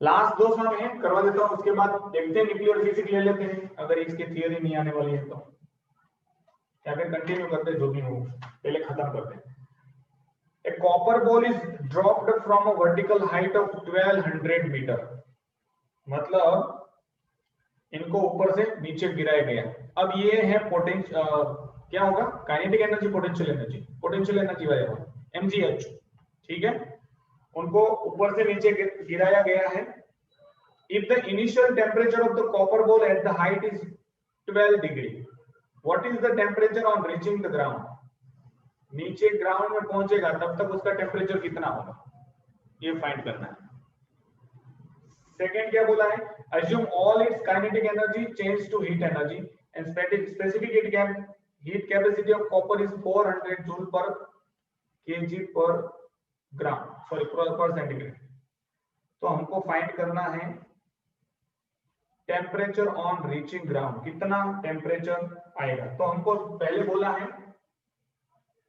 Last 2 सम है करवा देता हूँ, उसके बाद देखते हैं न्यूक्लियर फिजिक्स ले लेते हैं अगर इसकी थियरी नहीं आने वाली है तो, या फिर कंटिन्यू करते हैं जो भी हो, पहले खत्म करते हैं। A copper ball is dropped from a vertical height of 1200 metre, मतलब इनको ऊपर से नीचे गिराया गया। अब ये है पोटेंशियल, क्या होगा, kinetic energy, potential energy, potential energy वाला mgh, ठीक है। उनको ऊपर से नीचे गिराया गया है। If the initial temperature of the copper ball at the height is 12 degree, what is the temperature on reaching the ground? नीचे ग्राउंड में पहुंचेगा तब तक उसका टेम्परेचर कितना होगा, ये फाइंड करना है। सेकेंड क्या बोला है, assume all its kinetic energy change to heat energy and specific heat capacity of copper is 400 joule per kg per gram, sorry per centigrade। तो हमको फाइंड करना है टेम्परेचर ऑन रीचिंग ग्राउंड, कितना टेम्परेचर आएगा। तो हमको पहले बोला है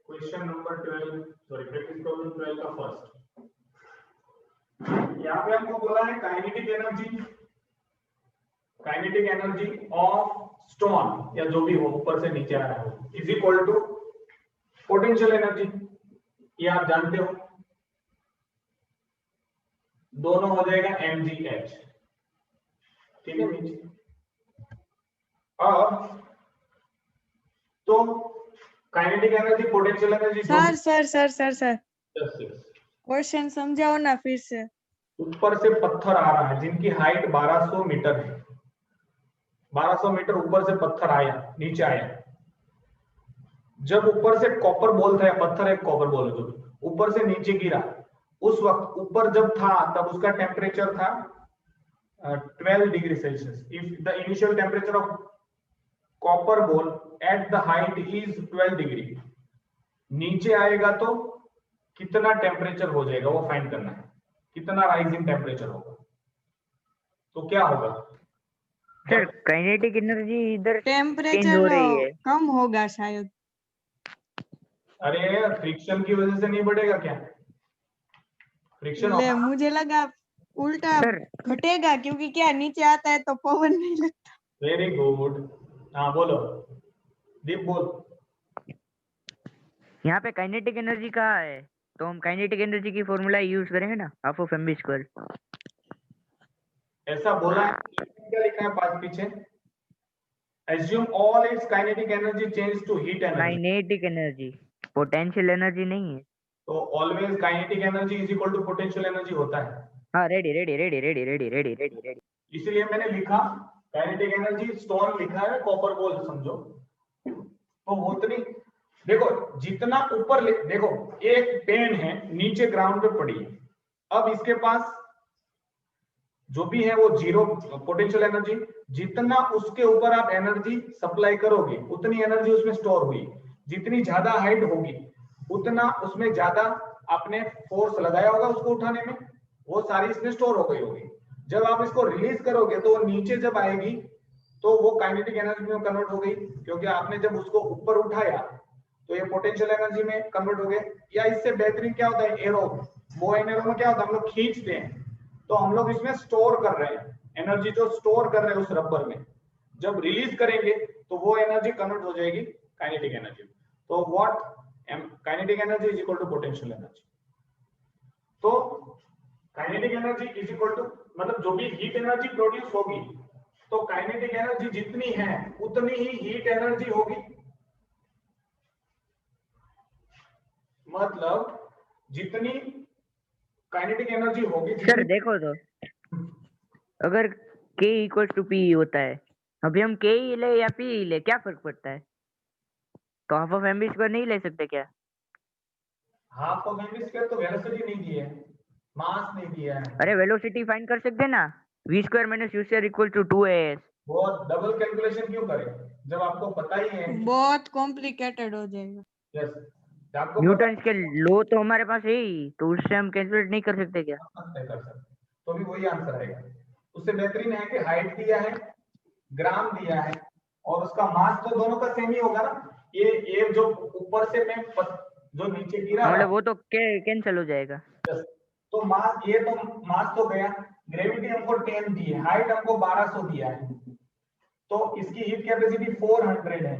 question number 12, sorry practice problem 12 का फर्स्ट, यहाँ पे हमको बोला है काइनेटिक एनर्जी ऑफ स्टोन या जो भी हो ऊपर से नीचे आ रहा हो is equal to potential energy, ये आप जानते हो, दोनों हो जाएगा mgh, ठीक है नीचे। अब तो kinetic energy, potential energy, sir question समझाओ ना फिर से। ऊपर से पत्थर आ रहा है जिनकी हाइट 1200 मीटर है, 1200 मीटर ऊपर से पत्थर आया, नीचे आया। जब ऊपर से कॉपर बॉल था, पत्थर एक कॉपर बॉल है, जो ऊपर से नीचे गिरा, उस वक्त ऊपर जब था तब उसका टेम्परेचर था 12 degree Celsius. If the initial temperature of copper ball at the height is 12 degree, नीचे आएगा तो कितना टेम्परेचर हो जाएगा वो फाइंड करना है, कितना राइजिंग टेम्परेचर होगा। तो क्या होगा सर, काइनेटिक एनर्जी इधर चेंज टेम्परेचर हो रही है, कम होगा शायद। अरे फ्रिक्शन की वजह से नहीं बढ़ेगा क्या, फ्रिक्शन ले होगा। मुझे लगा उल्टा सर घटेगा, क्योंकि क्या नीचे आता है तो पवन नहीं लगता। वेरी गुड, हाँ बोलो दीप बोल। यहाँ पे काइनेटिक एनर्जी कहाँ है, तो हम काइनेटिक एनर्जी की फॉर्मूला यूज करेंगे ना, हाफ ऑफ mv स्क्वायर। ऐसा बोला है, क्या लिखा है पास पीछे, assume all its kinetic energy change to heat energy। Kinetic energy, potential energy नहीं है। तो always kinetic energy is equal to potential energy होता है। हाँ रेडी। इसलिए मैंने लिखा काइनेटिक एनर्जी, स्टोन लिखा है, कॉपर बॉल समझो, तो उतनी देखो जितना ऊपर देखो, एक पेन है नीचे ग्राउंड पे पड़ी है, अब इसके पास जो भी है वो जीरो पोटेंशियल एनर्जी, जितना उसके ऊपर आप एनर्जी सप्लाई करोगे उतनी एनर्जी उसमें स्टोर हुई, जितनी ज्यादा हाइट होगी उतना उसमें ज्यादा आपने फोर्स लगाया होगा उसको उठाने में, वो सारी इसमें स्टोर हो गई होगी। जब आप इसको रिलीज करोगे तो वो नीचे जब आएगी तो वो काइनेटिक एनर्जी में कन्वर्ट हो गई, क्योंकि आपने जब उसको ऊपर उठाया तो ये पोटेंशियल एनर्जी में कन्वर्ट हो गए। या इससे बेहतरीन क्या होता है, एरो, वो एरो में क्या होता है, हम लोग खींचते हैं तो हम लोग इसमें स्टोर कर रहे हैं एनर्जी, जो स्टोर कर रहे हैं उस रबर में, जब रिलीज करेंगे तो वो एनर्जी कन्वर्ट हो जाएगी काइनेटिक एनर्जी। तो what kinetic energy is equal to potential energy. तो kinetic energy is equal to, मतलब जो भी हीट एनर्जी प्रोड्यूस होगी तो काइनेटिक एनर्जी जितनी है उतनी ही हीट एनर्जी होगी, मतलब जितनी काइनेटिक एनर्जी होगी। सर देखो तो अगर k इक्वल टू पी होता है, अभी हम k ही ले या p ही ले, क्या फर्क पड़ता है, तो हाफ ऑफ mv स्क्वायर नहीं ले सकते क्या? हाफ ऑफ mv स्क्वायर तो वेलोसिटी नहीं दी है, मास नहीं दिया है। अरे वेलोसिटी फाइंड कर सकते हैं ना, v square minus u square equal to 2as। वो डबल कैलकुलेशन क्यों करें जब आपको पता ही है, बहुत कॉम्प्लिकेटेड हो जाएगा। यस आपको न्यूटन के लॉ तो हमारे पास है ही, तो उससे हम कैलकुलेट नहीं कर सकते क्या? कर सकते, तो भी वही आंसर आएगा। उससे बेहतरीन है कि हाइट दिया है, ग्राम दिया है, और उसका मास तो दोनों का सेम ही होगा ना। ये जो ऊपर से मैं जो नीचे गिरा मतलब वो तो कैंसिल हो जाएगा। तो तो मास, ये तो मास तो गया, ग्रेविटी हमको 10 दी है, हाइट हमको 1200 दिया है, तो इसकी हीट कैपेसिटी 400 है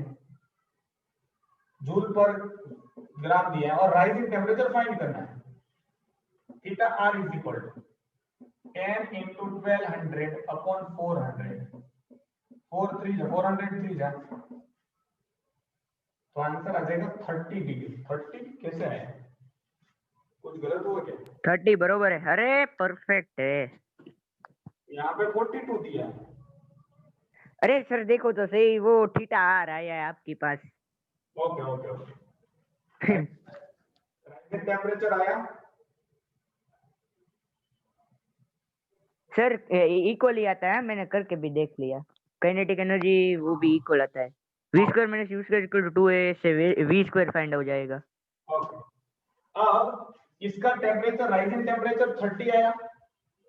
जूल पर ग्राम दिया है, और राइजिंग टेम्परेचर फाइंड करना है। Theta r is equal to 10 into 1200 upon 400, 403 जा, तो आंसर आ जाएगा 30 डिग्री। 30 कैसे आया, कुछ गलत हुआ क्या? 30 बरोबर है, अरे परफेक्ट है। यहाँ पे 42 दिया है। अरे सर देखो तो सही, वो थीटा आर आया है आपके पास। Okay okay okay. Rising temperature आया सर इक्वल ही आता है, मैंने करके भी देख लिया। काइनेटिक एनर्जी वो भी इक्वल आता है, v square minus u square equal to 2a से v स्क्वायर फाइंड हो जाएगा। ओके। अब इसका टेम्परेचर, राइजिंग टेम्परेचर 30 आया,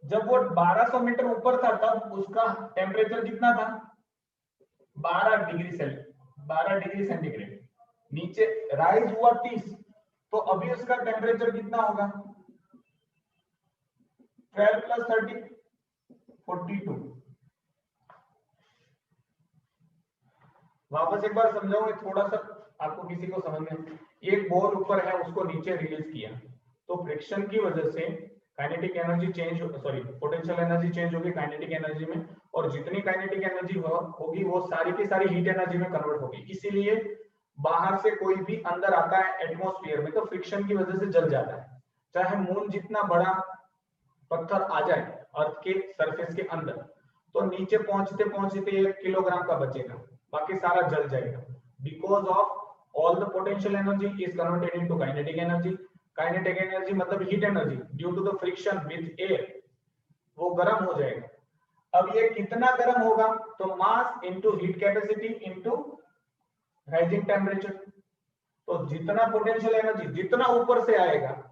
जब वो 1200 मीटर ऊपर था तब उसका टेम्परेचर कितना था, 12 डिग्री सेंटीग्रेड। नीचे राइज हुआ 30, तो अभी उसका टेम्परेचर कितना होगा, 12 प्लस 30 42। वापस एक बार समझाऊंगा, थोड़ा सा आपको किसी को समझ में। एक बॉल ऊपर है, उसको नीचे रिलीज किया, तो फ्रिक्शन की वजह से kinetic energy change, sorry potential energy change होगी काइनेटिक एनर्जी में, और जितनी काइनेटिक एनर्जी होगी वो सारी की सारी हीट एनर्जी में कन्वर्ट होगी। इसीलिए बाहर से कोई भी अंदर आता है एटमॉस्फेयर में तो फ्रिक्शन की वजह से जल जाता है। चाहे मून जितना बड़ा पत्थर आ जाए अर्थ के सरफेस के अंदर, तो नीचे पहुंचते पहुंचते 1 किलोग्राम का बचेगा, बाकी सारा जल जाएगा। Because of all the potential energy is converted into kinetic energy. Kinetic energy मतलब heat energy due to the friction with air, वो गर्म हो जाएगा। अब ये कितना गर्म होगा, तो mass into heat capacity into rising temperature. तो जितना पोटेंशियल एनर्जी जितना ऊपर से आएगा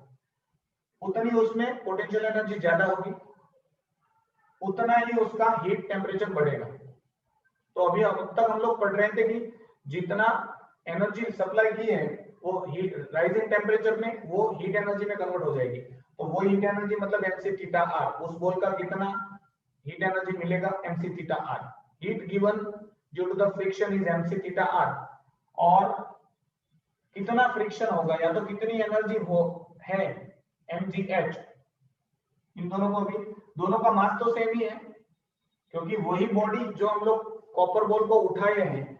उतनी उसमें पोटेंशियल एनर्जी ज्यादा होगी, उतना ही उसका हीट टेम्परेचर बढ़ेगा। तो अभी अब तक हम लोग पढ़ रहे थे कि जितना एनर्जी सप्लाई की है वो हीट राइजिंग टेम्परेचर में वो हीट एनर्जी में कन्वर्ट हो जाएगी। तो वो हीट एनर्जी मतलब mc थीटा r, उस बॉल का कितना हीट एनर्जी मिलेगा, mc theta r। Heat given due to the friction is mc theta r, और कितना फ्रिक्शन होगा या तो कितनी एनर्जी हो है mgh। इन दोनों को भी, दोनों का मास तो सेम ही है, क्योंकि वही बॉडी जो हम लोग कॉपर बॉल को उठाए हैं,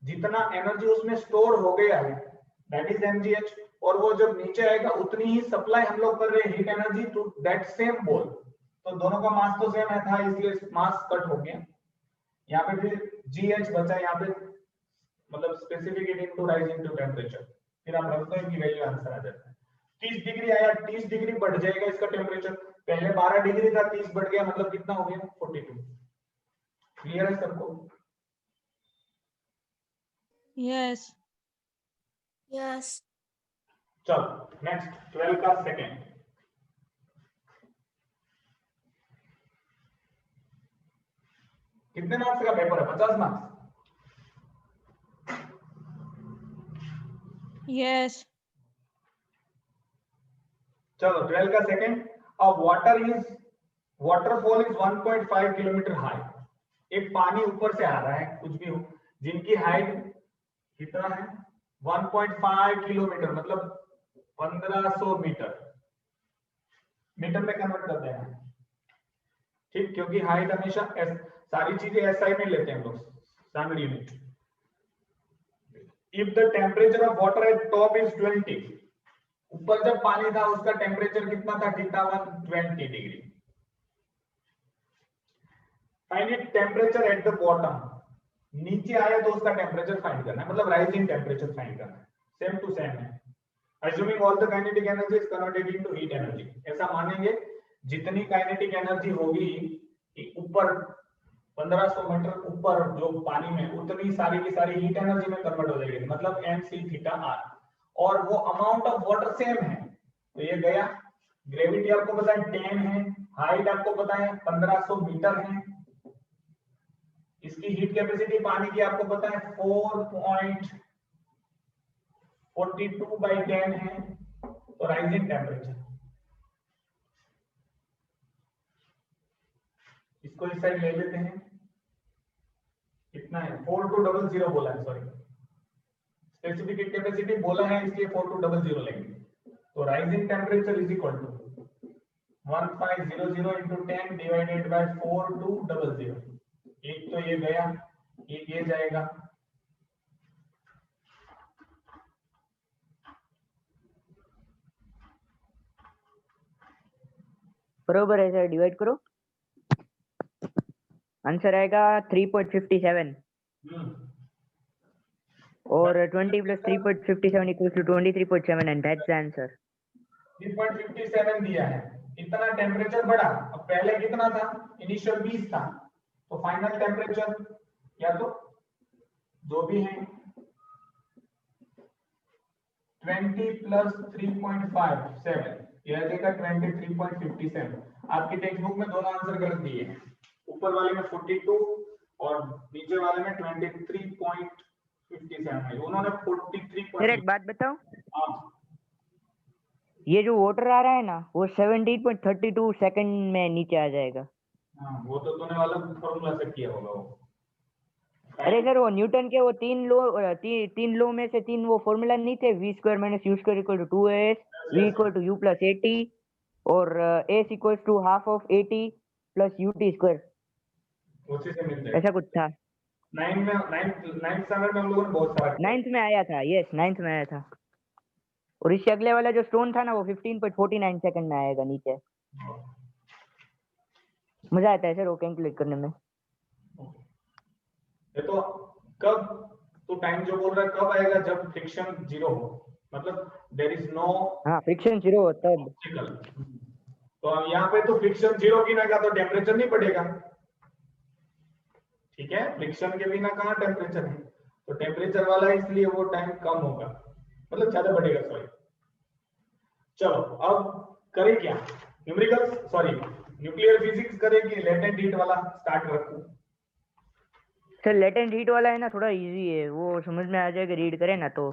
जितना एनर्जी उसमें स्टोर हो गया है दैट इज mgh, और वो जब नीचे आएगा उतनी ही सप्लाई हम लोग कर रहे हैं heat energy to that same ball. तो दोनों का मास तो सेम है था, इसलिए मास कट हो गया। यहाँ पे फिर gh बचा, यहाँ पे मतलब specific heat into rising to temperature, फिर आप रखते हैं कि वैल्यू आंसर आ जाता है। 30 डिग्री आया, 30 डिग्री बढ़ जाएगा इसका टेम्परेचर, पहले 12 डिग्री था 30 बढ़ गया, मतलब कितना हो गया 42। क्लियर है सबको? यस यस चलो नेक्स्ट 12 का सेकेंड। कितने मार्क्स का पेपर है, 50 मार्क्स? यस चलो 12 का सेकेंड। अब वाटरफॉल इज 1.5 किलोमीटर हाई। एक पानी ऊपर से आ रहा है, कुछ भी हो, जिनकी हाइट कितना है 1.5 किलोमीटर, मतलब 1500 मीटर। मीटर में कन्वर्ट करते हैं, ठीक, क्योंकि हाइट हमेशा सारी चीजें एसआई में लेते हैं हम लोग, standard unit. If the temperature of water at top is 20, ऊपर जब पानी था उसका टेम्परेचर कितना था, theta 120 degree. Find it temperature at the bottom, नीचे आया तो उसका टेम्परेचर फाइंड करना है, मतलब राइजिंग टेम्परेचर फाइंड करना है। सेम टू सेम है, assuming all the kinetic energy is converted into heat energy। ऐसा मानेंगे जितनी काइनेटिक एनर्जी होगी ऊपर 1500 मीटर ऊपर जो पानी में, उतनी सारी की सारी हीट एनर्जी में कन्वर्ट हो जाएगी, मतलब mc थीटा r। और वो अमाउंट ऑफ वाटर सेम है, तो ये गया। ग्रेविटी आपको पता है 10 है, हाइट आपको पता है 1500 मीटर है, इसकी हीट कैपेसिटी पानी की आपको पता है 4.42 by 10 है। तो राइजिंग टेम्परेचर इसको इस साइड ले लेते हैं, कितना है 4200 बोला है, सॉरी स्पेसिफिक कैपेसिटी बोला है इसलिए 4200 लेंगे। तो rising temperature is equal to 1500 into 10 divided by 4200। एक तो ये गया, एक ये जाएगा, बरोबर है सर, डिवाइड करो, आंसर आएगा 3.57 और 20 plus 3.57 equals to 23.7 and that's the answer। 3.57 दिया है, इतना टेम्परेचर बढ़ा। अब पहले कितना था, इनिशियल 20 था, तो फाइनल टेम्परेचर या तो जो भी है 20 plus 3.57, यह देगा 23.57। आपकी टेक्स्ट बुक में दोनों आंसर गलत दिए हैं, ऊपर वाले में 42 और नीचे वाले में 23.57 है, उन्होंने 43। सर एक बात बताओ, हाँ ये जो वाटर आ रहा है ना वो 17.32 सेकंड में नीचे आ जाएगा। हाँ, वो तो तूने वाला फॉर्मूला से किया होगा वो। अरे सर वो न्यूटन के वो तीन लो में से तीन वो फॉर्मूला नहीं थे, v square minus u square equal to 2as, v equal to u plus 80 और s equal to half of 80 plus ut square, उसी से मिलता है। ऐसा कुछ था। नाइन्थ स्टैंडर्ड में हम लोगों ने बहुत सारा किया। 9th में आया था, यस 9th में आया था। और इससे अगले वाला जो स्टोन था ना वो 15.49 सेकंड में आएगा नीचे। मजा आता है सर वो कैलकुलेट करने में। ये तो कब तो टाइम जो बोल रहा है कब आएगा, जब फ्रिक्शन जीरो हो, मतलब देयर इज नो हाँ फ्रिक्शन जीरो हो तब। तो अब यहाँ पे तो फ्रिक्शन जीरो की ना का तो टेम्परेचर नहीं बढ़ेगा, ठीक है, फ्रिक्शन के बिना कहाँ टेम्परेचर है, तो टेम्परेचर वाला है इसलिए वो टाइम कम होगा, मतलब ज्यादा बढ़ेगा, सॉरी। चलो अब करें क्या, न्यूमेरिकल्स, सॉरी न्यूक्लियर फिजिक्स करें कि लेटेंट हीट वाला स्टार्ट रखूं? सर लेटेंट हीट वाला है ना थोड़ा इजी है, वो समझ में आ जाएगा रीड करें ना तो,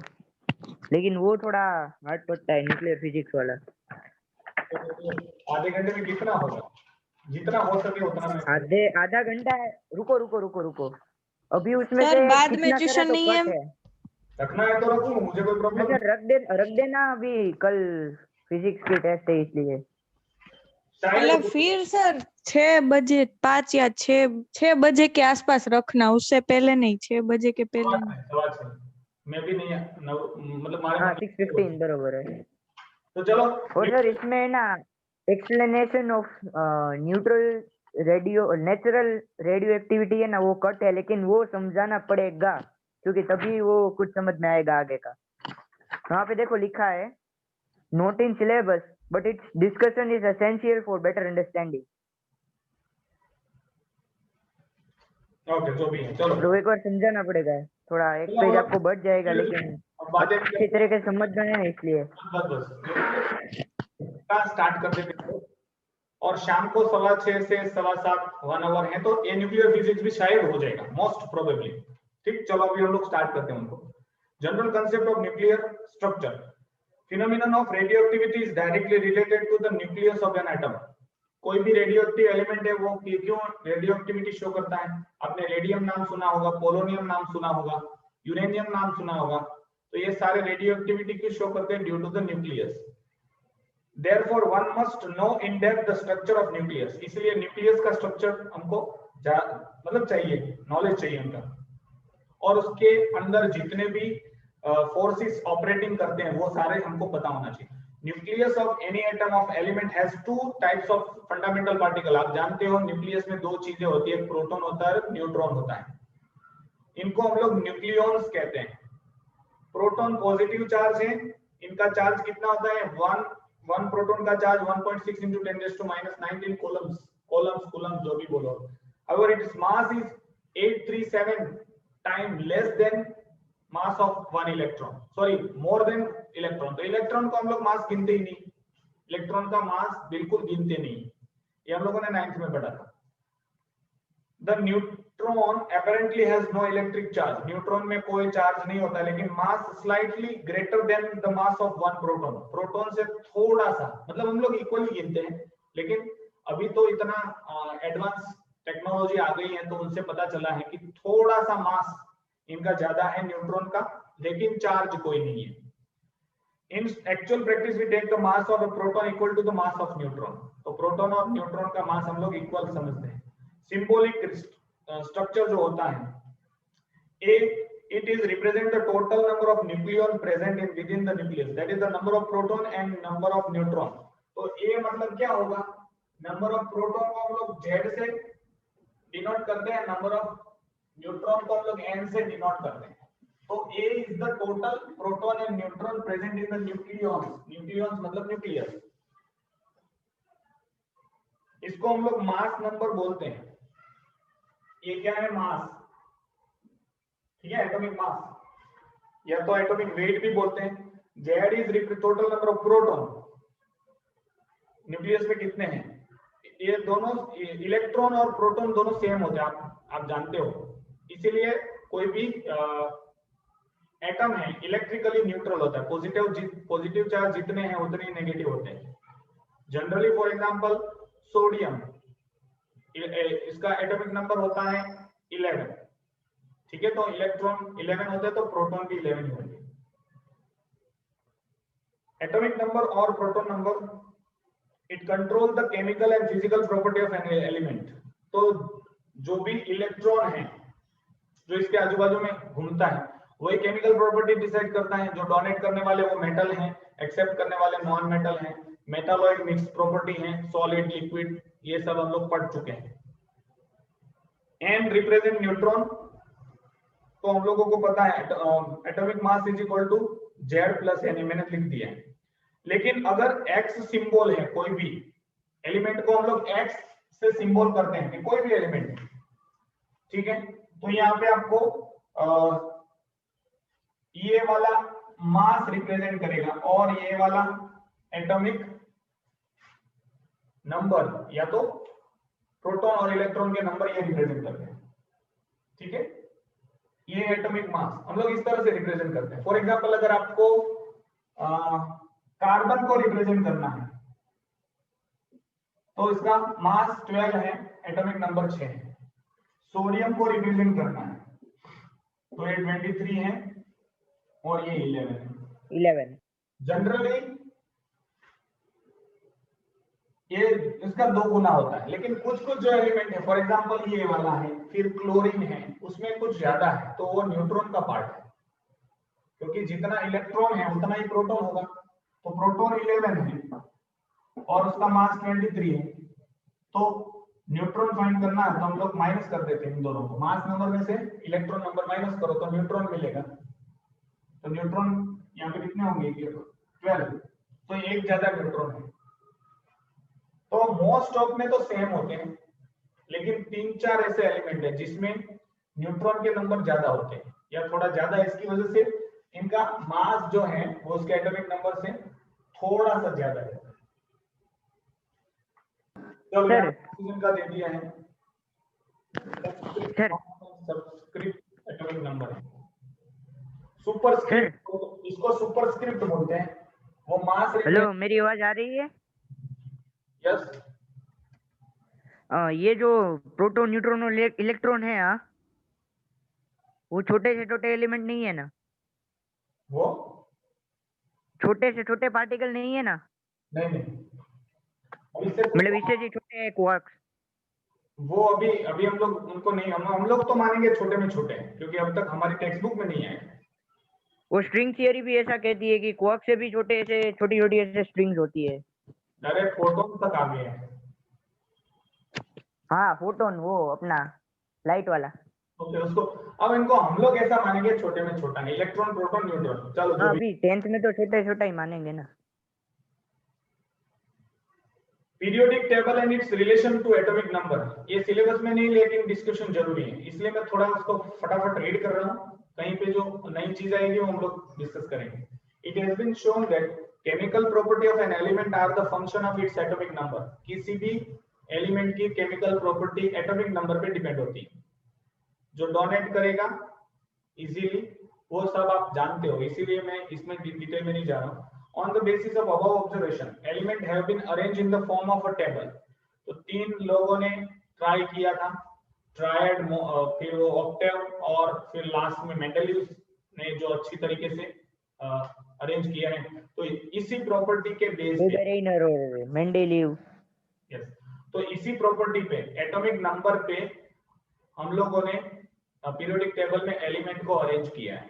लेकिन वो थोड़ा हार्ड पड़ता है न्यूक्लियर फिजिक्स वाला। आधे घंटे में कितना होगा, जितना हो सके उतना मैं आधा घंटा है। रुको रुको रुको रुको, अभी उसमें सर से बाद में कितना ट्यूशन करे तो नहीं कट है। है। रखना है तो रखूं, मुझे कोई प्रॉब्लम सर रख देना, अभी कल फिजिक्स की टेस्ट है इसलिए। मतलब फिर सर 6 बजे 5 या 6 बजे के आसपास रखना, उससे पहले नहीं, 6 बजे के पहले नहीं। सवा छह मैं भी नहीं मतलब हाँ हमारे 6:15 बरोबर है। तो चलो। और सर इसमें ना explanation of natural radio activity है ना वो कट है, लेकिन वो समझाना पड़ेगा क्योंकि तभी वो कुछ समझ में आएगा आगे का। वहाँ पे देखो लिखा है note in syllabus but it's discussion is essential for better understanding. Okay जो भी है चलो, तो एक बार समझाना पड़ेगा, थोड़ा एक पेज आपको बढ़ जाएगा लेकिन अच्छी तरह से समझ में है इसलिए। बस स्टार्ट कर देते हैं और शाम को 6:15 से 7:15 1 आवर है, तो ये न्यूक्लियर फिजिक्स भी शायद हो जाएगा मोस्ट प्रोबेबली। ठीक, चलो अभी हम लोग स्टार्ट करते हैं उनको। General concept of nuclear structure, phenomenon of radioactivity is directly related to the nucleus of an atom. कोई भी रेडियोएक्टिव एलिमेंट है वो क्यों रेडियोएक्टिविटी शो करता है? आपने रेडियम नाम सुना होगा, पोलोनियम नाम सुना होगा, यूरेनियम नाम सुना होगा, तो ये सारे रेडियोएक्टिविटी क्यों शो करते हैं? Due to the nucleus. Therefore, one must know in depth the structure of nucleus। इसलिए न्यूक्लियस का स्ट्रक्चर हमको मतलब चाहिए, नॉलेज चाहिए उनका, और उसके अंदर जितने भी फोर्सेस ऑपरेटिंग करते हैं वो सारे हमको पता होना चाहिए। Nucleus of any atom of element has two types of fundamental particle. आप जानते हो न्यूक्लियस में दो चीजें होती है, प्रोटॉन होता है, न्यूट्रॉन होता है। इनको हम लोग न्यूक्लियॉन्स कहते हैं। प्रोटॉन पॉजिटिव चार्ज है, इनका चार्ज कितना होता है? 1 प्रोटॉन का चार्ज 1.6 into 10⁻⁹ कूलम्स जो भी बोलो। However, its mass is 837 times less than mass of 1 electron, sorry more than electron। तो इलेक्ट्रॉन को हम लोग मास गिनते ही नहीं, इलेक्ट्रॉन का मास बिल्कुल गिनते नहीं, ये हम लोगों ने 9th में पढ़ा था। The neutron apparently has no electric charge। Neutron में कोई चार्ज नहीं होता, लेकिन mass slightly greater than the mass of 1 proton. Proton से थोड़ा सा, मतलब हम लोग इक्वली गिनते हैं, लेकिन अभी तो इतना एडवांस टेक्नोलॉजी आ गई है तो उनसे पता चला है कि थोड़ा सा मास इनका ज्यादा है न्यूट्रॉन का, लेकिन चार्ज कोई नहीं है। In actual practice we take the mass of a proton equal to the mass of neutron. तो प्रोटॉन और न्यूट्रॉन का मास हम लोग इक्वल समझते हैं। सिंबॉलिक स्ट्रक्चर जो होता है, A, it is represent the total number of nucleon present in within the nucleus, that is the number of proton and number of neutron. तो A मतलब क्या होगा, नंबर ऑफ प्रोटॉन को हम लोग Z से डिनोट करते हैं, नंबर ऑफ न्यूट्रॉन को हम लोग N से डिनोट करते हैं। तो A is the total proton and neutron present in the nucleons. Nucleons मतलब न्यूक्लियस। इसको हम लोग मास नंबर बोलते हैं। ये क्या है, मास, ठीक है, एटॉमिक मास या तो एटॉमिक वेट भी बोलते हैं। Z is total number of proton, nucleus में कितने हैं। ये दोनों इलेक्ट्रॉन और प्रोटॉन दोनों सेम होते हैं, आप जानते हो, इसीलिए कोई भी एटम है इलेक्ट्रिकली न्यूट्रल होता है। पॉजिटिव चार्ज जितने हैं उतने ही नेगेटिव होते हैं। जनरली फॉर एग्जांपल सोडियम, इसका एटॉमिक नंबर होता है 11, ठीक है, तो इलेक्ट्रॉन 11 होते हैं तो प्रोटॉन भी 11 ही होंगे। एटॉमिक नंबर और proton number, it control the chemical and physical property of an element. तो जो भी इलेक्ट्रॉन है जो इसके आजू बाजू में घूमता है वही केमिकल प्रॉपर्टी डिसाइड करता है। जो डोनेट करने वाले वो मेटल हैं, एक्सेप्ट करने वाले नॉन मेटल हैं, मेटालॉइड मिक्स प्रॉपर्टी हैं, सॉलिड लिक्विड, ये सब हम लोग पढ़ चुके हैं। एन रिप्रेजेंट न्यूट्रॉन, तो हम लोगों को पता है atomic mass is equal to Z plus N, मैंने लिख दिया है। लेकिन अगर X सिंबल है, कोई भी एलिमेंट को हम लोग X से सिंबल करते हैं, कोई भी एलिमेंट, ठीक है, तो यहाँ पे आपको ये वाला मास रिप्रेजेंट करेगा और ये वाला एटॉमिक नंबर, या तो प्रोटॉन और इलेक्ट्रॉन के नंबर ये रिप्रेजेंट करते हैं, ठीक है। ये एटॉमिक मास हम लोग इस तरह से रिप्रेजेंट करते हैं। फॉर एग्जांपल अगर आपको कार्बन को रिप्रेजेंट करना है तो इसका मास 12 है, एटॉमिक नंबर 6 है। सोडियम को रिप्रेजेंट करना है तो ये 23 है और ये 11। जनरली ये इसका 2 गुना होता है, लेकिन कुछ जो एलिमेंट है, फॉर एग्जांपल ये वाला है, फिर क्लोरीन है, उसमें कुछ ज्यादा है तो वो न्यूट्रॉन का पार्ट है, क्योंकि जितना इलेक्ट्रॉन है उतना ही प्रोटॉन होगा। तो प्रोटॉन 11 है और उसका मास 23 है, तो न्यूट्रॉन फाइंड करना है तो हम लोग माइनस कर देते हैं इन दोनों को। मास नंबर में से इलेक्ट्रॉन नंबर माइनस करो तो न्यूट्रॉन मिलेगा। तो न्यूट्रॉन यहाँ पे कितने होंगे, 12, तो एक ज्यादा न्यूट्रॉन है। तो मोस्ट ऑफ में तो सेम होते हैं, लेकिन 3-4 ऐसे एलिमेंट है जिसमें न्यूट्रॉन के नंबर ज्यादा होते हैं या थोड़ा ज्यादा, इसकी वजह से इनका मास जो है वो उसके एटॉमिक नंबर से थोड़ा सा ज्यादा है। ऑक्सीजन का दे दिया है सबस्क्रिप्ट एटॉमिक नंबर है। सुपरस्क्रिप्ट, इसको सुपरस्क्रिप्ट बोलते हैं, वो मास। हेलो, मेरी आवाज आ रही है? यस। ये जो प्रोटॉन, न्यूट्रॉन और इलेक्ट्रॉन है, वो छोटे से छोटे एलिमेंट नहीं है ना? वो छोटे से छोटे पार्टिकल नहीं है ना? नहीं, मतलब इससे भी छोटे हैं क्वार्क्स। वो अभी हम लोग उनको नहीं, हम लोग तो मानेंगे छोटे में छोटे हैं, क्योंकि अब तक हमारी टेक्स्ट बुक में नहीं है। वो स्ट्रिंग थियरी भी ऐसा कहती है कि क्वार्क से भी छोटे से छोटी छोटी ऐसे स्ट्रिंग्स होती है। अरे फोटोन तक आ गए हैं। हाँ, फोटोन, वो अपना लाइट वाला। ओके, उसको अब इनको हम लोग ऐसा मानेंगे छोटे में छोटा है, इलेक्ट्रॉन, प्रोटॉन, न्यूट्रॉन। चलो जो अभी 10th में तो छोटा छोटा ही मानेंगे ना। Periodic table and its relation to atomic number, ये सिलेबस में नहीं लेकिन डिस्कशन जरूरी है, इसलिए मैं थोड़ा उसको फटाफट रीड कर रहा हूँ। कहीं पे जो नई चीज आएगी वो हम लोग डिस्कस करेंगे। It has been shown that chemical property of an element are the function of its atomic number. किसी भी एलिमेंट की केमिकल प्रॉपर्टी एटॉमिक नंबर पे डिपेंड होती है। जो डोनेट करेगा इजीली, वो सब आप जानते हो, इसीलिए मैं इसमें डिटेल में नहीं जा रहा हूँ। On the basis of above observation, element have been arranged in the form of a table. तो 3 लोगों ने ट्राई किया था, ट्रायड, फिर वो ऑक्टेव, और फिर लास्ट में मेंडेलीव ने जो अच्छी तरीके से अरेंज किया है। तो इसी प्रॉपर्टी के बेस पे ब्यूबेरेनर और मेंडेलीव, यस, तो इसी प्रॉपर्टी पे एटॉमिक नंबर पे हम लोगों ने पीरियोडिक टेबल में एलिमेंट को अरेंज किया है।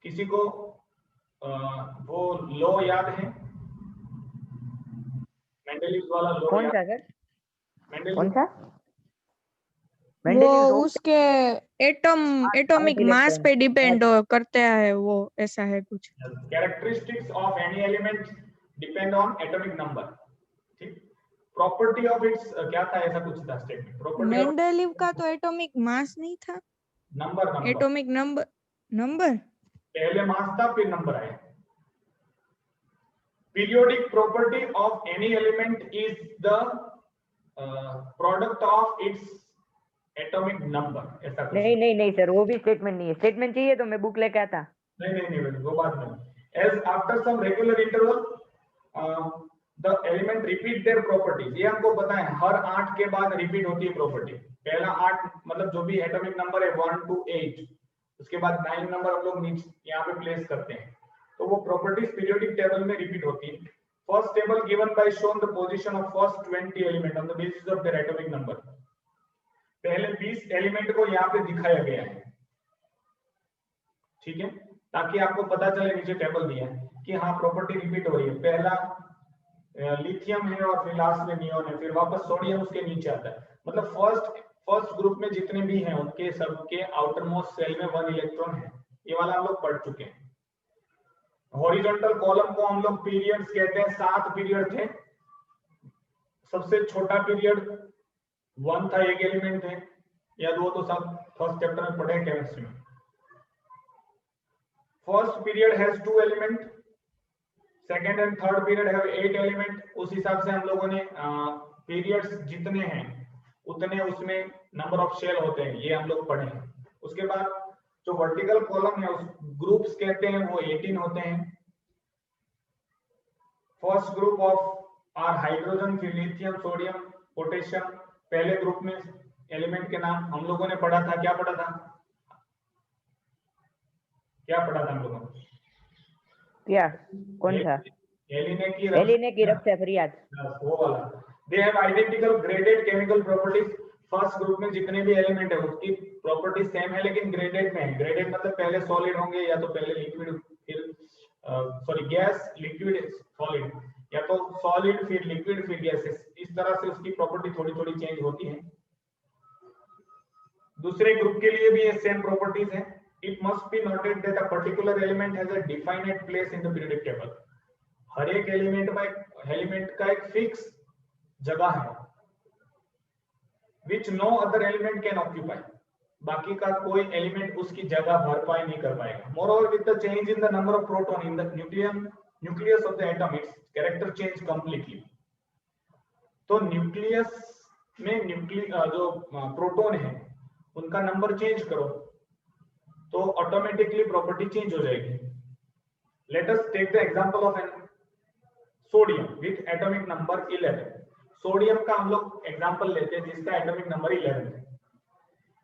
किसी को वो लॉ याद है, मेंडेलीव वाला लॉ? कौन सा सर, मेंडेलीव कौन सा? वो मेंडेलीव उसके एटॉमिक मास पे डिपेंड करता है, वो ऐसा है कुछ। Characteristics of any element depend on atomic number. ठीक, प्रॉपर्टी ऑफ इट्स क्या था, ऐसा कुछ था स्टेटमेंट। प्रॉपर्टी ऑफ मेंडेलीव का तो एटॉमिक मास नहीं था, नंबर, एटॉमिक नंबर पहले मास था फिर नंबर आया। Periodic property of any element is the product of its atomic number, ऐसा कुछ। नहीं सर, वो भी स्टेटमेंट नहीं है। स्टेटमेंट चाहिए तो मैं बुक लेके आता। नहीं, वो बात नहीं। As after some regular interval the element repeat their properties, ये हमको पता है हर 8 के बाद रिपीट होती है प्रॉपर्टी। पहला 8 मतलब जो भी एटॉमिक नंबर है 1 to 8, उसके बाद 9 नंबर हम लोग नीचे यहाँ पे प्लेस करते हैं, तो वो प्रॉपर्टीज पीरियोडिक टेबल में रिपीट होती है। First table given by shown the position of first 20 element on the basis of their atomic number. पहले 20 एलिमेंट को यहाँ पे दिखाया गया है, ठीक है, ताकि आपको पता चले, नीचे टेबल दिया है कि हाँ प्रॉपर्टी रिपीट हो रही है। पहला लिथियम है और फिर लास्ट में नियोन है, फिर वापस सोडियम उसके नीचे आता है। मतलब फर्स्ट ग्रुप में जितने भी हैं उनके सबके आउटर मोस्ट सेल में 1 इलेक्ट्रॉन है। ये वाला हम लोग पढ़ चुके हैं। हॉरिजॉन्टल कॉलम को हम लोग पीरियड्स कहते हैं, 7 पीरियड थे। सबसे छोटा पीरियड 1 था, एक एलिमेंट है, याद वो तो सब फर्स्ट चैप्टर में पढ़े केमिस्ट्री में। First period has 2 element, second and third period have 8 element. उस हिसाब से हम लोगों ने पीरियड्स जितने हैं उतने उसमें नंबर ऑफ शेल होते हैं, ये हम लोग पढ़े हैं। उसके बाद जो वर्टिकल कॉलम है उस ग्रुप्स कहते हैं, वो 18 होते हैं। First group of are hydrogen, फिर लिथियम, सोडियम, पोटेशियम। पहले ग्रुप में एलिमेंट के नाम हम लोगों ने पढ़ा था, क्या पढ़ा था हम लोगों ने? क्या, कौन सा? एलिने की रक्षा फरियाद, वो वाला। They have identical graded chemical properties. First group में जितने भी एलिमेंट है उसकी प्रॉपर्टी सेम है, लेकिन ग्रेडेड में है। ग्रेडेड मतलब पहले सॉलिड होंगे, या तो पहले लिक्विड, फिर गैस, लिक्विड, सॉलिड, या तो सॉलिड फिर लिक्विड फिर गैसेस। इस तरह से उसकी प्रॉपर्टी थोड़ी थोड़ी चेंज होती है। दूसरे ग्रुप के लिए भी ये सेम प्रॉपर्टीज है। It must be noted that a particular element has a definite place in the periodic table. हर एक एलिमेंट का एक फिक्स जगह है, which no other element can occupy. बाकी का कोई एलिमेंट उसकी जगह भरपाई नहीं कर पाएगा। Moreover, with the change in the number of proton in the nucleus of the atom, its character change completely. तो न्यूक्लियस में जो प्रोटॉन है उनका नंबर चेंज करो तो ऑटोमेटिकली प्रॉपर्टी चेंज हो जाएगी। Let us take the example of an sodium with atomic number 11। Sodium का हम लोग एग्जांपल लेते हैं जिसका एटॉमिक नंबर 11 है।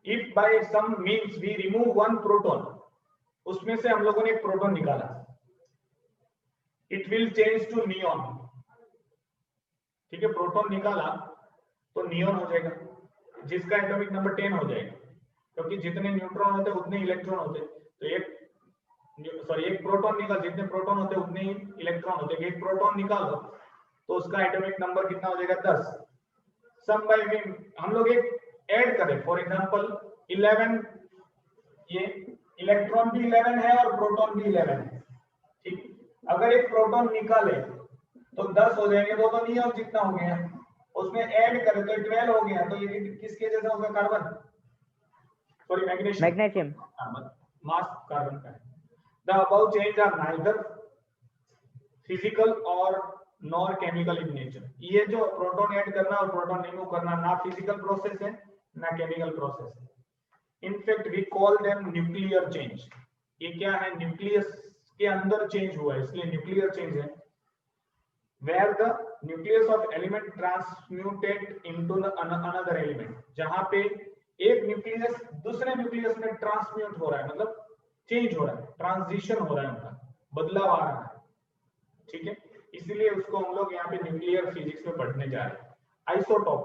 If by some means we remove 1 proton, उसमें से हम लोगों ने एक प्रोटॉन निकाला, it will change to neon. ठीक है, प्रोटॉन निकाला तो नियॉन हो जाएगा, जिसका एटॉमिक नंबर 10 हो जाएगा, क्योंकि जितने न्यूट्रॉन होते उतने इलेक्ट्रॉन होते। तो एक प्रोटॉन निकाल, जितने प्रोटॉन होते उतने ही इलेक्ट्रॉन होते। एक प्रोटॉन निकालो तो उसका एटॉमिक नंबर कितना हो जाएगा, 10। सम बाय हम लोग एक ऐड करें, फॉर एग्जांपल 11, ये इलेक्ट्रॉन भी 11 है और प्रोटॉन भी 11 है। ठीक, अगर एक प्रोटॉन निकाले तो 10 हो जाएंगे, तो नियॉन जितना हो गया, उसमें ऐड करें तो 12 हो गया। तो ये किसके जैसा होगा, carbon, sorry magnesium, mass carbon का है। The above change are neither physical or nor chemical in nature. ये जो प्रोटॉन ऐड करना और प्रोटॉन रिमूव करना ना फिजिकल प्रोसेस है ना केमिकल प्रोसेस है। In fact we call them nuclear change. ये क्या है, न्यूक्लियस के अंदर चेंज हुआ है, इसलिए न्यूक्लियर चेंज है। Where the nucleus of element transmuted into another element, जहां पे एक न्यूक्लियस दूसरे न्यूक्लियस में ट्रांसम्यूट हो रहा है, मतलब चेंज हो रहा है, ट्रांजिशन हो रहा है, उनका बदलाव आ रहा है, ठीक है। इसीलिए उसको हम लोग यहाँ पे न्यूक्लियर फिजिक्स में पढ़ने जा रहे हैं। आइसोटॉप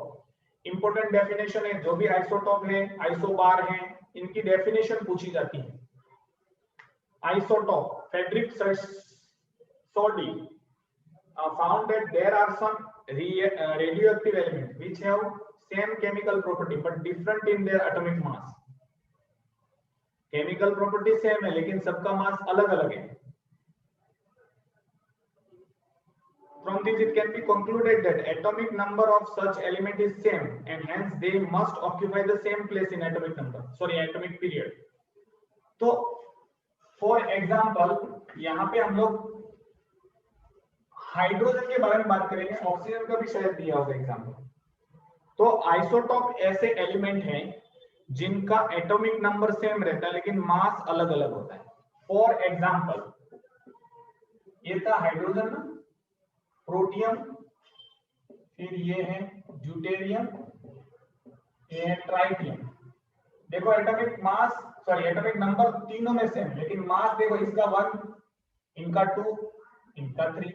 इंपॉर्टेंट डेफिनेशन है, जो भी आइसोटॉप है, आइसोबार है, इनकी डेफिनेशन पूछी जाती है। Isotope, Frederick Soddy found that there are some radioactive elements which have same chemical property but different in their atomic mass. Chemical property same है लेकिन सबका mass अलग-अलग है। From this it can be concluded that atomic number of such element is same and hence they must occupy the same place in atomic period. तो for example यहाँ पे हम लोग हाइड्रोजन के बारे में बात करेंगे, ऑक्सीजन का भी शायद दिया होगा एग्जाम्पल। तो आइसोटॉप ऐसे एलिमेंट हैं जिनका एटॉमिक नंबर सेम रहता है लेकिन मास अलग अलग होता है। फॉर एग्जाम्पल ये था हाइड्रोजन, प्रोटियम, फिर ये है ड्यूटेरियम, ये है ट्राइटियम। देखो एटॉमिक नंबर तीनों में सेम, लेकिन मास देखो इसका 1, इनका 2, इनका 3।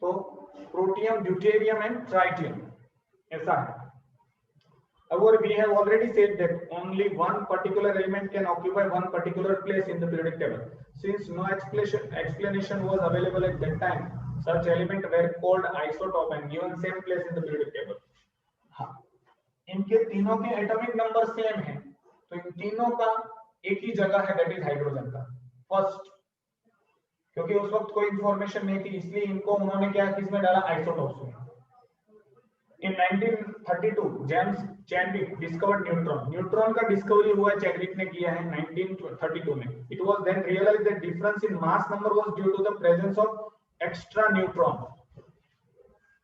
तो प्रोटियम, ड्यूटेरियम एंड ट्राइटियम ऐसा है। However, we have already said that only one particular element can occupy one particular place in the periodic table. Since no explanation was available at that time, such elements were called isotope and given same place in the periodic table. हाँ, इनके तीनों के atomic number same है, तो इन तीनों का एक ही जगह है, दैट इज हाइड्रोजन का फर्स्ट। क्योंकि उस वक्त कोई इंफॉर्मेशन नहीं थी, इसलिए इनको उन्होंने क्या किसमें डाला, आइसोटोप्स में। In 1932 James Chadwick discovered neutron. Neutron का डिस्कवरी हुआ है, चैडविक ने किया है 1932 में। It was then realised that difference in mass number was due to the presence of extra neutron.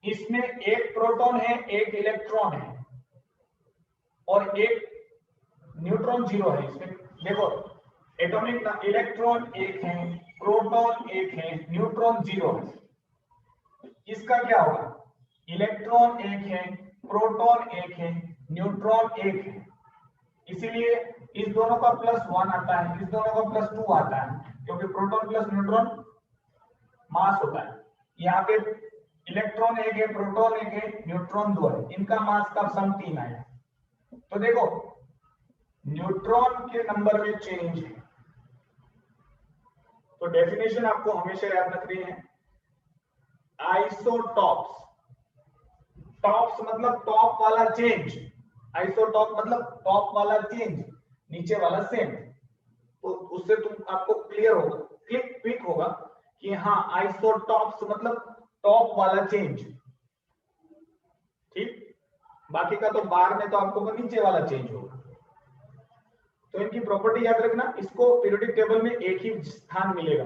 इसमें एक प्रोटॉन है, एक इलेक्ट्रॉन है और एक न्यूट्रॉन जीरो है। इसमें देखो एटॉमिक इलेक्ट्रॉन एक है, प्रोटॉन एक है, न्यूट्रॉन जीरो है। इसका क्या होगा, इलेक्ट्रॉन एक है, प्रोटॉन एक है, न्यूट्रॉन एक है। इसीलिए इस दोनों का +1 आता है, इस दोनों का +2 आता है, क्योंकि प्रोटॉन प्लस न्यूट्रॉन मास होता है। यहाँ पे इलेक्ट्रॉन एक है, प्रोटॉन एक है, न्यूट्रॉन 2 है, इनका मास का सम 3 आया। तो देखो न्यूट्रॉन के नंबर में चेंज है। तो डेफिनेशन आपको हमेशा याद रखनी है, आइसोटॉप्स, टॉप्स मतलब टॉप वाला चेंज, आइसोटॉप मतलब टॉप वाला चेंज, नीचे वाला सेम। तो उससे आपको क्लियर होगा, क्लिक होगा कि हाँ आइसोटॉप्स मतलब टॉप वाला चेंज, ठीक। बाकी का तो बार में तो आपको नीचे वाला चेंज होगा। तो इनकी प्रॉपर्टी याद रखना, इसको पीरियोडिक टेबल में एक ही स्थान मिलेगा,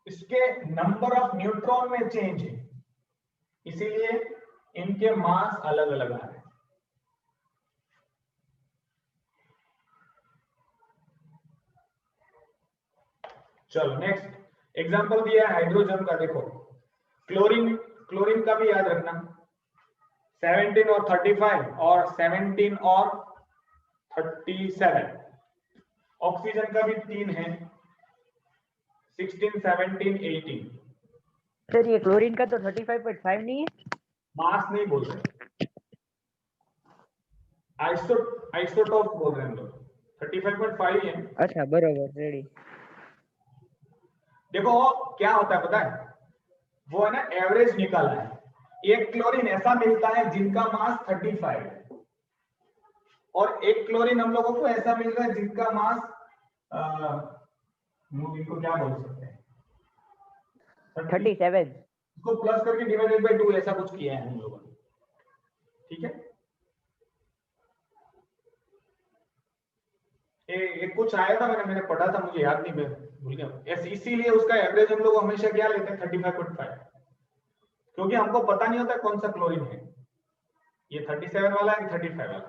इसके नंबर ऑफ न्यूट्रॉन में चेंज है, इसीलिए इनके मास अलग अलग आ रहे हैं। चलो नेक्स्ट एग्जांपल दिया है हाइड्रोजन का। देखो क्लोरीन का भी याद रखना, 17 और 35 और 17 और 37। ऑक्सीजन का भी 3 है, 16, 17, 18। सर ये क्लोरीन का तो 35.5 नहीं है, मास नहीं बोल रहे, आइसोटोप बोल रहे हैं हम लोग, 35.5 है। अच्छा बरोबर, रेडी। देखो क्या होता है पता है, वो है ना एवरेज निकाला है। एक क्लोरीन ऐसा मिलता है जिनका मास 35 है, और एक क्लोरीन हम लोगों को ऐसा मिल रहा है जिनका मास इनको क्या बोल सकते हैं, 37। इसको प्लस करके डिवाइडेड बाय 2 ऐसा कुछ किया है हम लोगों ने, ठीक है। एक कुछ आया था, मैंने पढ़ा था, मुझे याद नहीं, मैं भूल गया। इसीलिए उसका एवरेज हम लोग हमेशा क्या लेते हैं, 35.5, क्योंकि हमको पता नहीं होता कौन सा क्लोरीन है, ये 37 वाला है 35 वाला।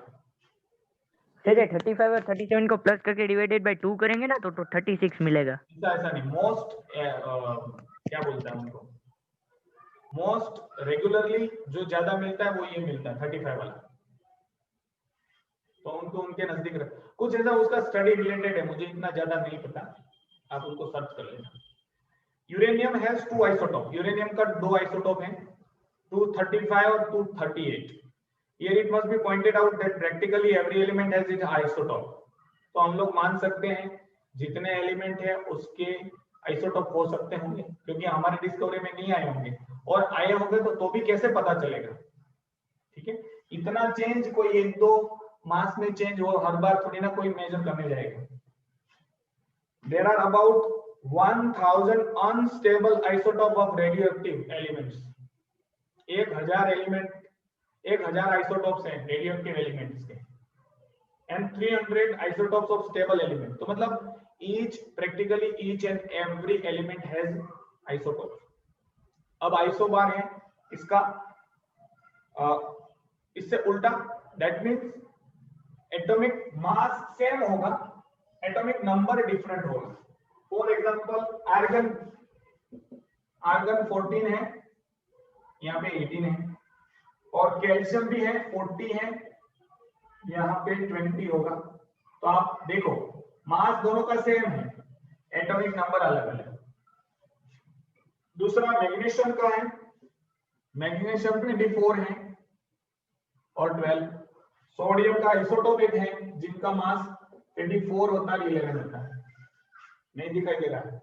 सर ये 35 और 37 को प्लस करके डिवाइडेड बाय 2 करेंगे ना तो 36 मिलेगा। ऐसा नहीं, मोस्ट क्या बोलते हैं उनको, मोस्ट रेगुलरली जो ज्यादा मिलता है वो ये मिलता है 35 वाला, तो उनको उनके नजदीक रख, कुछ ऐसा उसका स्टडी रिलेटेड है, मुझे इतना ज्यादा नहीं पता, आप उनको सर्च कर लेना। यूरेनियम हैज 2 आइसोटोप, यूरेनियम का 2 आइसोटोप हैं, 235 और 238। Here it must be pointed out that practically every element has its isotope. तो हम लोग मान सकते हैं जितने एलिमेंट है उसके आइसोटोप हो सकते होंगे, क्योंकि हमारे डिस्कवरी में नहीं आए होंगे, और आए होंगे तो भी कैसे पता चलेगा, ठीक है। इतना चेंज कोई 1-2 मास में चेंज हो हर बार थोड़ी ना कोई मेजर करने जाएगा। There are about 1000 unstable isotope of radioactive elements. 1000 element, 1000 isotopes हैं रेडियोएक्टिव एलिमेंट्स के, and 300 isotopes of stable element. तो मतलब practically each and every element has isotopes. अब आइसोबार है इसका इससे उल्टा, that means atomic mass same होगा, एटॉमिक नंबर डिफरेंट होगा। फॉर एग्जांपल आर्गन 14 है, यहाँ पे 18 है, और कैल्शियम भी है 40 है, यहाँ पे 20 होगा। तो आप देखो मास दोनों का सेम है, एटॉमिक नंबर अलग अलग। दूसरा मैग्नीशियम का है, मैग्नीशियम 24 है और 12। सोडियम का आइसोटोप एक है जिनका मास 24 होता है, 11 होता है, नहीं दिखाई दे रहा है,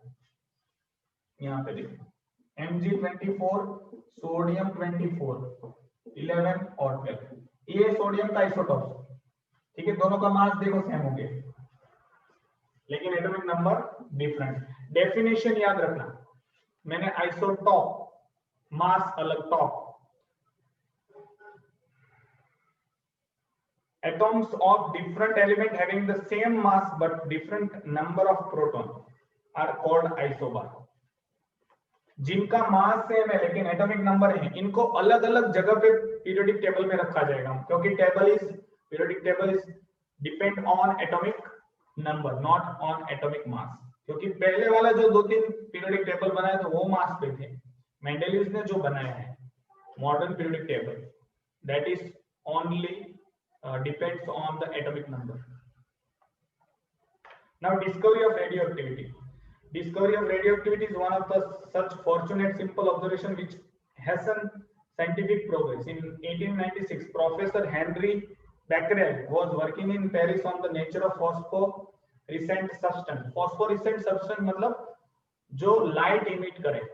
यहाँ पे देखो Mg24, सोडियम 24, 11 और 12, ये सोडियम का आइसोटोप, ठीक है। दोनों का मास देखो सेम हो गया, लेकिन एटॉमिक नंबर डिफरेंट। डेफिनेशन याद रखना, मैंने आइसोटोप, मास अलग, top, atoms of different element having the same mass but different number of proton are called isobar. जिनका मास सेम है लेकिन एटॉमिक नंबर है, इनको अलग अलग जगह पे पीरियोडिक टेबल में रखा जाएगा, क्योंकि periodic table is depend on atomic number, not on atomic mass. क्योंकि पहले वाला जो 2-3 पीरियोडिक टेबल बनाया था वो मास पे थे, मेंडेलिव ने जो बनाया है modern periodic table, that is only depends on the atomic number. Now discovery of radioactivity. Discovery of radioactivity is one of the such fortunate simple observation which hasten scientific progress. In 1896, Professor Henry Becquerel was working in Paris on the nature of phosphorescent substance. Phosphorescent substance मतलब जो light emit करे.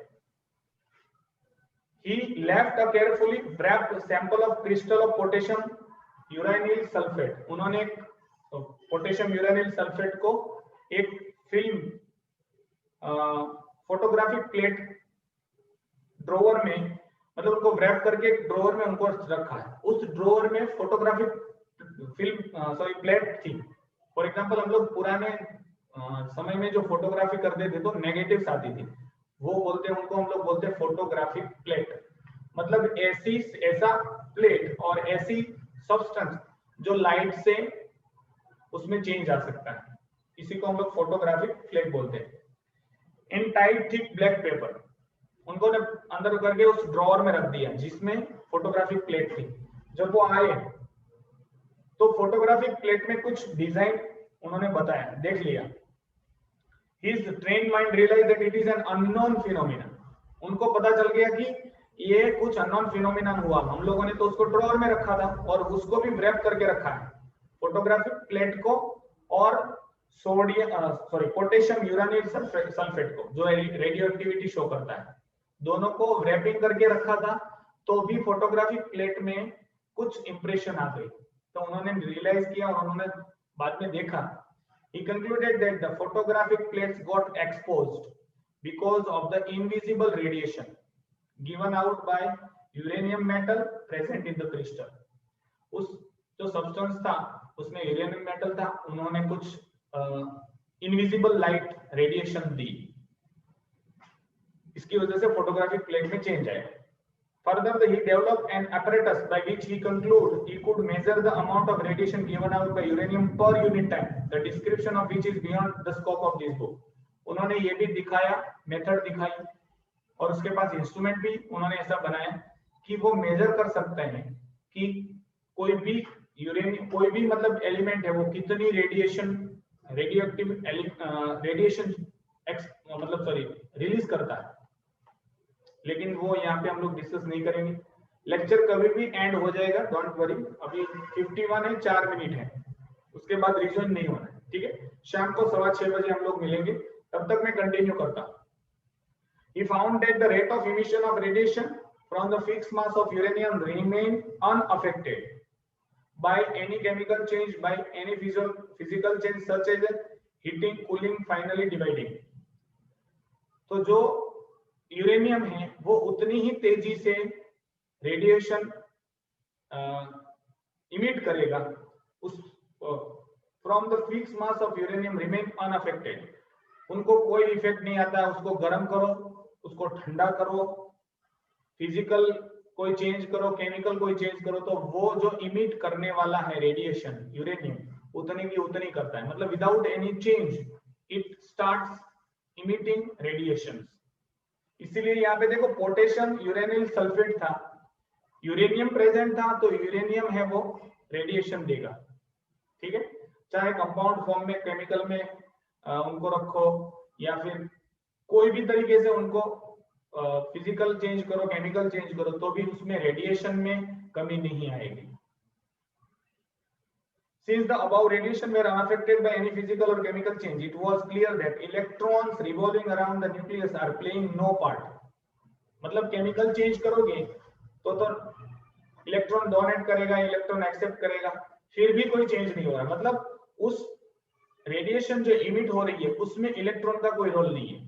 He left a carefully wrapped sample of crystal of potassium uranyl sulphate, उन्होंने potassium uranyl sulphate को एक film photographic plate drawer में, मतलब उनको rap करके ड्रॉवर में उनको रखा है। उस ड्रॉवर में फोटोग्राफिक फिल्म प्लेट थी। फॉर एग्जांपल हम लोग पुराने समय में जो फोटोग्राफी करते थे तो नेगेटिव्स आती थी, वो बोलते हैं, उनको हम लोग बोलते हैं फोटोग्राफिक प्लेट। मतलब ऐसा प्लेट और ऐसी सब्सटेंस जो लाइट से उसमें चेंज आ सकता है, इसी को हम लोग फोटोग्राफिक प्लेट बोलते हैं। इन टाइट थिक ब्लैक पेपर, उनको ने अंदर करके उस ड्रॉवर में रख दिया जिसमें फोटोग्राफिक प्लेट थी। जब वो आए तो फोटोग्राफिक प्लेट में कुछ डिजाइन उन्होंने बताया, देख लिया। His trained mind realized that it is an unknown phenomenon. उनको पता चल गया कि ये कुछ अननोन फिनोमिनन हुआ, हम लोगों ने तो उसको ड्रॉवर में रखा था और उसको भी रैप करके रखा है, फोटोग्राफिक प्लेट को और पोटेशियम यूरानिल सल्फेट को जो रेडियो एक्टिविटी शो करता है, दोनों को रैपिंग करके रखा था, तो भी फोटोग्राफिक प्लेट में कुछ इंप्रेशन आ गई। तो उन्होंने रियलाइज किया और उन्होंने बाद में देखा, he concluded that the photographic plates got exposed because of the invisible radiation given out by uranium metal present in the crystal. उस जो सब्सटेंस था उसमें यूरेनियम मेटल था, उन्होंने कुछ इनविजिबल लाइट रेडिएशन दी, इसकी वजह से फोटोग्राफिक प्लेट में चेंज आया। Further, he developed an apparatus by which he could measure the amount of radiation given out by uranium per unit time, the description of which is beyond the scope of this book. उन्होंने ये भी दिखाया, method दिखाई और उसके पास instrument भी उन्होंने ऐसा बनाया कि वो मेजर कर सकते हैं कि कोई भी यूरेनियम, कोई भी मतलब एलिमेंट है, वो कितनी रेडिएशन, रेडियोएक्टिव रेडिएशन मतलब सॉरी रिलीज करता है। लेकिन वो यहाँ पे हम लोग डिस्कस नहीं करेंगे। लेक्चर कभी भी एंड हो जाएगा, डोंट वरी। अभी 51 है, 4 मिनट है, उसके बाद रिजॉइन नहीं होना है, ठीक है। शाम को 6:15 बजे हम लोग मिलेंगे, तब तक मैं कंटिन्यू करता हूँ। He found that the rate of emission of radiation from the fixed mass of uranium remained unaffected by any chemical change, by any physical change such as heating, cooling, finally dividing। तो जो uranium है वो उतनी ही तेजी से radiation emit करेगा, उस from the fix mass of uranium remain unaffected. उनको कोई इफेक्ट नहीं आता है, उसको गर्म करो, उसको ठंडा करो, फिजिकल कोई चेंज करो, केमिकल कोई चेंज करो, तो वो जो इमिट करने वाला है रेडिएशन यूरेनियम उतनी की उतनी करता है। मतलब without any change it starts emitting radiation. इसीलिए यहाँ पे देखो पोटेशियम यूरेनिल सल्फेट था, यूरेनियम प्रेजेंट था, तो यूरेनियम है वो रेडिएशन देगा, ठीक है। चाहे कंपाउंड फॉर्म में, केमिकल में उनको रखो, या फिर कोई भी तरीके से उनको फिजिकल चेंज करो, केमिकल चेंज करो, तो भी उसमें रेडिएशन में कमी नहीं आएगी। Since the above radiation were unaffected by any physical or chemical change, it was clear that electrons revolving around the nucleus are playing no part। मतलब केमिकल चेंज करोगे तो इलेक्ट्रॉन डोनेट करेगा, इलेक्ट्रॉन एक्सेप्ट करेगा, फिर भी कोई change नहीं हो रहा। मतलब उस रेडिएशन जो इमिट हो रही है उसमें इलेक्ट्रॉन का कोई रोल नहीं है।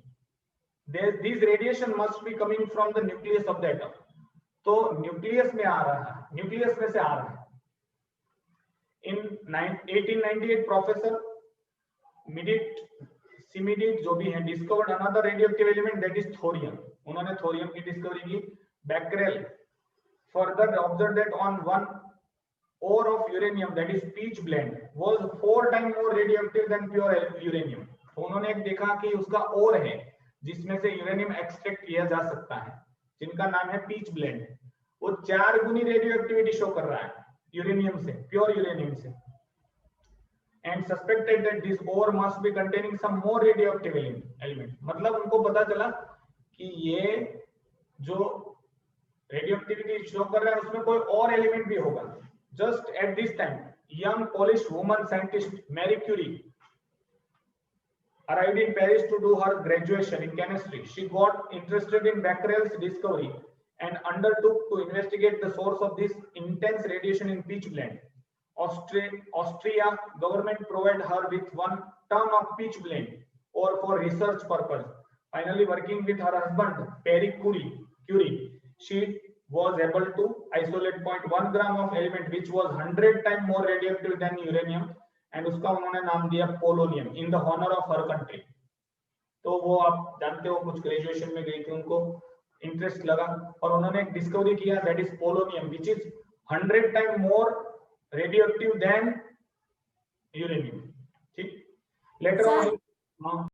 This radiation must be coming from the nucleus of the atom। तो न्यूक्लियस में आ रहा है, न्यूक्लियस में से आ रहा है। In 1898 प्रोफेसर सिमिडिट जो भी है discovered another radioactive element that is thorium. उन्होंने थोरियम की डिस्कवरी की। Becquerel further observe that on one ore of uranium that is pitch blend was 4 times more radioactive than pure uranium। तो उन्होंने एक देखा कि उसका ओर है जिसमें से यूरेनियम एक्सट्रैक्ट किया जा सकता है, जिनका नाम है पीच ब्लेंड, वो 4 गुनी रेडियो एक्टिविटी शो कर रहा है यूरेनियम से, प्योर यूरेनियम से। And suspected that this ore must be containing some more radioactive element. मतलब उनको पता चला कि ये जो रेडियो एक्टिविटी शो कर रहा है उसमें कोई और एलिमेंट भी होगा। Just at this time, young Polish woman scientist Marie Curie arrived in Paris to do her graduation in chemistry. She got interested in Becquerel's discovery and undertook to investigate the source of this intense radiation in pitch blende. Austria government provided her with 1 ton of pitch blende or for research purpose. Finally, working with her husband Pierre Curie, she was able to isolate 0.1 gram of element which was 100 times more radioactive than uranium, and उसका उन्होंने नाम दिया polonium in the honor of her country। तो वो आप जानते हो, कुछ ग्रेजुएशन में गई थी, उनको इंटरेस्ट लगा और उन्होंने एक डिस्कवरी किया that is polonium which is 100 times more radioactive than uranium। ठीक, लेटर ऑन